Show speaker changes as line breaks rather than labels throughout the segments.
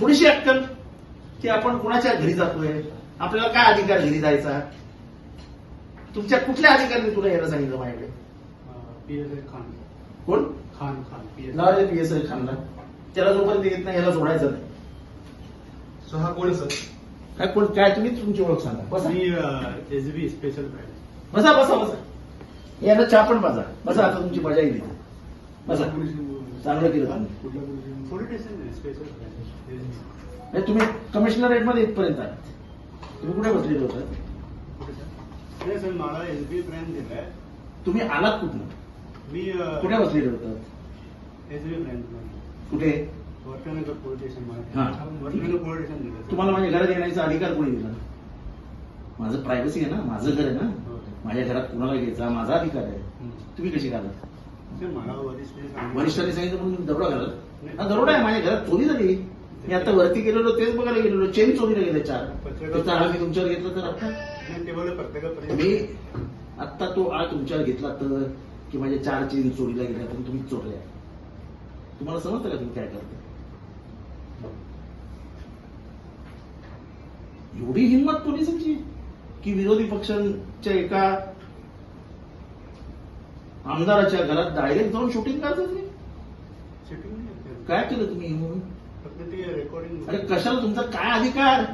थोडीशी अक्कल की आपण कोणाच्या घरी जातोय, आपल्याला काय अधिकार घरी जायचा, तुमच्या कुठल्या अधिकाऱ्यांनी तुला यायला सांगितलं माझ्याकडे?
PSI खान.
कोण?
खान PSI.
लावा PSI खानला. त्याला जोपर्यंत येत नाही याला सोडायचं नाही.
सो हा कोण सर?
काय कोण काय तुम्ही तुमची ओळख सांगा. बसा
मी SB स्पेशल ब्रँच.
बसा बसा बसा. याला चहा पण बसा. बसा आता तुमची मजा येईल. बसा. चांगलं केलं तुम्ही.
कुठल्या police? Police station special branch.
नाही, तुम्ही कमिशनरेट मध्ये इथपर्यंत आहात. तुम्ही कुठे बसलेले होता?
कुठे सर? नाही सर, मला SB ब्रँच दिलाय.
तुम्ही आलात कुठून?
मी
कुठे बसलेले होतात?
SB ब्रँच मध्ये.
कुठे?
वर्तनगर पोलीस स्टेशन
हा.
मध्ये. वर्तनगर पोलीस स्टेशन दिलं.
तुम्हाला माझ्या घरात येण्याचा अधिकार कोणी दिला? माझं प्रायव्हसी आहे ना, माझं घर आहे ना. माझ्या घरात कुणाला घ्यायचा माझा अधिकार आहे. तुम्ही कशी घालत?
सर, मला वरिष्ठांनी
वरिष्ठांनी सांगितलं म्हणून तुम्ही दरोडा घालत? हा दरोडा आहे. माझ्या घरात चोरी झाली. मी आता वरती गेलेलो तेच बघायला गेलेलो. चेन चोरीला गेले 4. त्याचा आळ मी तुमच्यावर घेतला तर आता
ते बोलले प्रत्येकापर्यंत.
मी आत्ता तो आळ तुमच्यावर घेतला तर की माझ्या 4 चेन चोरीला गेल्या तर तुम्ही चोरल्या. तुम्हाला समजतं का तुम्ही काय करता? एवढी हिंमत पोलिसांची की विरोधी पक्षांच्या एका आमदाराच्या घरात डायरेक्ट जाऊन शूटिंग करतात.
Shooting नाही केलं.
काय केलं तुम्ही?
फक्त ते रेकॉर्डिंग.
अरे कशाला? तुमचा काय अधिकार?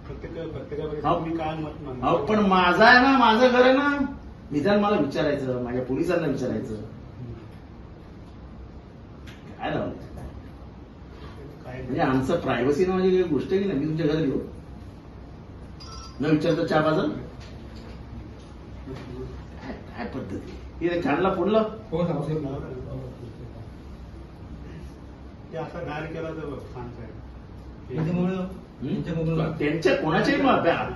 प्रत्येकापर्यंत मी काय मत
अहो
मानतो.
पण माझा आहे ना, माझं घर आहे ना. निदान मला विचारायचं, माझ्या पोलिसांना विचारायचं. काय लावलं?
काय
म्हणजे आमचं प्रायव्हसी नावाची काही गोष्ट आहे की नाही? मी तुमच्या घरी येऊ न विचारता चहा बाजल? काय पद्धती? हे खानला फोडलं.
हो साहेब.
ते असा डायल केला तर खान साहेब.
त्यांच्या कोणाच्याही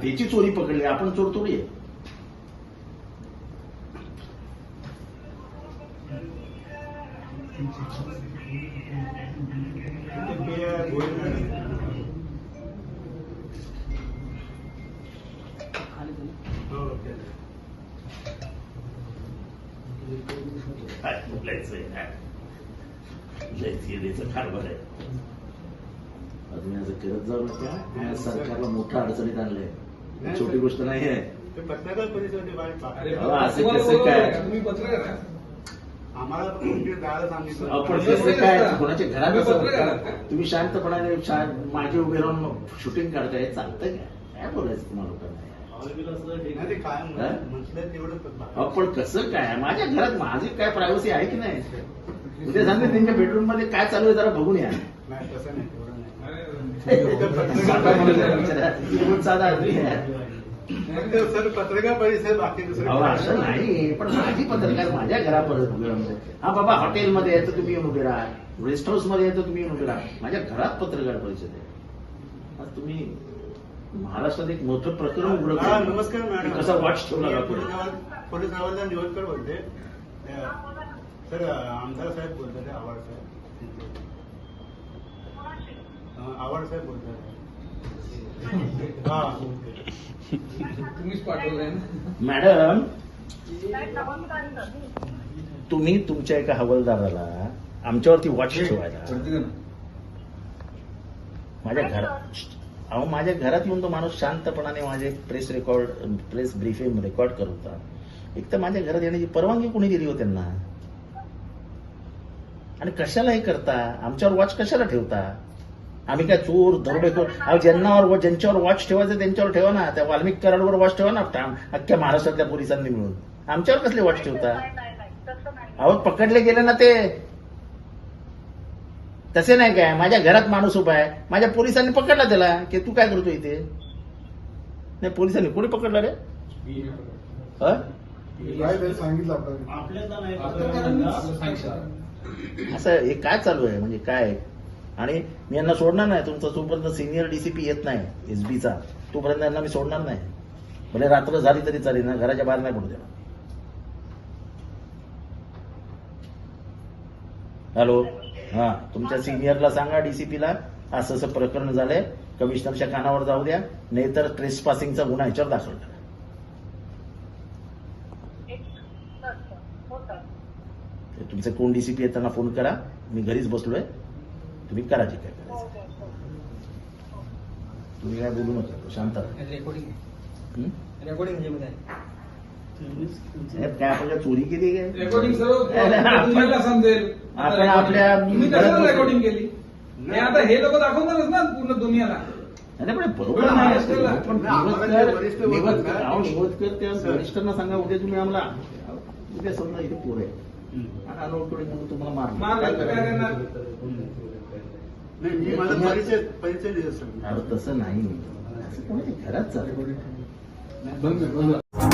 त्याची चोरी पकडली, आपण चोर थोडी आहे.
ते गोळी झाली. हो, ते.
काय बोलायचंय? लयचं कारभार आहे. अजून असं करत जाऊ नका. सरकारला मोठ्या अडचणीत आणलंय. छोटी गोष्ट नाही आहे.
ते पत्रकार परिषदेमध्ये वाईट
अरे
पाहतो.
असं कसं काय?
तुम्ही पत्रकार आहे?
आम्हाला कोणती जायला सांगितलं.
आपण कसं काय? कोणाच्या घरात असं तुम्ही शांतपणाने माझे उभे राहून शूटिंग काढताय, चालतंय काय बोलायचं तुम्हाला लोकांना?
नाही, ते काय म्हटलं तेवढं
आपण कसं काय? माझ्या घरात माझी काय प्रायव्हसी आहे की नाही? उद्या सांगते त्यांच्या बेडरूम मध्ये काय चालू आहे जरा बघून या.
नाही, तसं नाही, तेवढं नाही.
साधा आदमी आहे.
सर, पत्रकार परिषद बाकी दुसरं
अहो, असं नाही. पण माझी पत्रकार माझ्या घरापर्यंत. हा बाबा, हॉटेलमध्ये यायचं तुम्ही येऊन उभे राहा, रेस्ट हाऊस मध्ये यायचं तुम्ही येऊन उभे राहा. माझ्या घरात पत्रकार परिषद आहे. आज तुम्ही महाराष्ट्रात एक मोठं प्रकरण उघडं
हा,
केलं.
नमस्कार मॅडम.
कसा वॉच ठेवला जातो?
पोलीस हवालदार निवडकर बोलते. सर, आमदार साहेब बोलतात, आवाड साहेब. आवाड साहेब बोलतात. हा,
तुम्हीच पाठवलंय ना?
मॅडम, तुम्ही तुमच्या एका हवालदाराला आमच्यावरती वॉच ठेवायला माझ्या घरात, अहो माझ्या घरात येऊन तो माणूस शांतपणाने माझे प्रेस ब्रीफिंग रेकॉर्ड करत होता. एक तर माझ्या घरात येण्याची परवानगी कोणी दिली हो त्यांना? आणि कशाला हे करता? आमच्यावर वॉच कशाला ठेवता? आम्ही काय चोर दरोडेखोर? अहो ज्यांच्यावर वॉच ठेवायचं त्यांच्यावर ठेवा ना. त्या वाल्मिक कराडवर वॉच ठेवा ना, अख्ख्या महाराष्ट्रातल्या पोलिसांनी मिळून. आमच्यावर कसले वॉच ठेवता? अहो पकडले गेले ना ते. तसे नाही काय? माझ्या घरात माणूस उभा आहे, माझ्या पोलिसांनी पकडला त्याला की तू काय करतो इथे? नाही, पोलिसांनी कोणी पकडलं रे?
सांगितलं
असं हे काय चालू आहे? म्हणजे काय? आणि मी यांना सोडणार नाही. तुमचा जोपर्यंत सिनियर डीसीपी येत नाही एसबीचा, तोपर्यंत यांना मी सोडणार नाही. म्हणजे रात्र झाली तरी चालेल ना, घराच्या बाहेर नाही पडू देणार. हॅलो, हा, तुमच्या सिनियरला सांगा, डीसीपीला, असं असं प्रकरण झालंय, कमिशनरच्या कानावर जाऊ द्या, नाहीतर ट्रेसपासिंगचा गुन्हा याच्यावर दाखल करा. तुमचे कोण डीसीपी येताना फोन करा. मी घरीच बसलोय, तुम्ही करा जे काय करायचं. तुम्ही काय बोलू नका, शांत राहा.
रेकॉर्डिंग
हं?
रेकॉर्डिंग म्हणजे
साहेब, काय आपण काय चोरी केली काय?
रेकॉर्डिंग सर्व तुम्हाला समजेल.
आपण आपल्या
तुम्ही कशाला रेकॉर्डिंग केली? नाही आता हे लोक दाखवणारच ना पूर्ण दुनियाला.
नाही पण बरोबर नाही असं. पण
आम्हाला वरिष्ठ बोलतात
निवडकर
ना.
अहो, निवडकर त्या
सर.
वरिष्ठांना सांगा, उद्या तुम्ही आम्हाला उद्या समजा इथे पोर आहे अनोळखी म्हणून तुम्हाला मारलं.
मारलं
काय
तर काय
करायचं?
करणार?
नाही मी माझा परिचय देतो सर.
अरे तसं नाही, असं कोणी घरात चालू
बंद कर, बंद कर.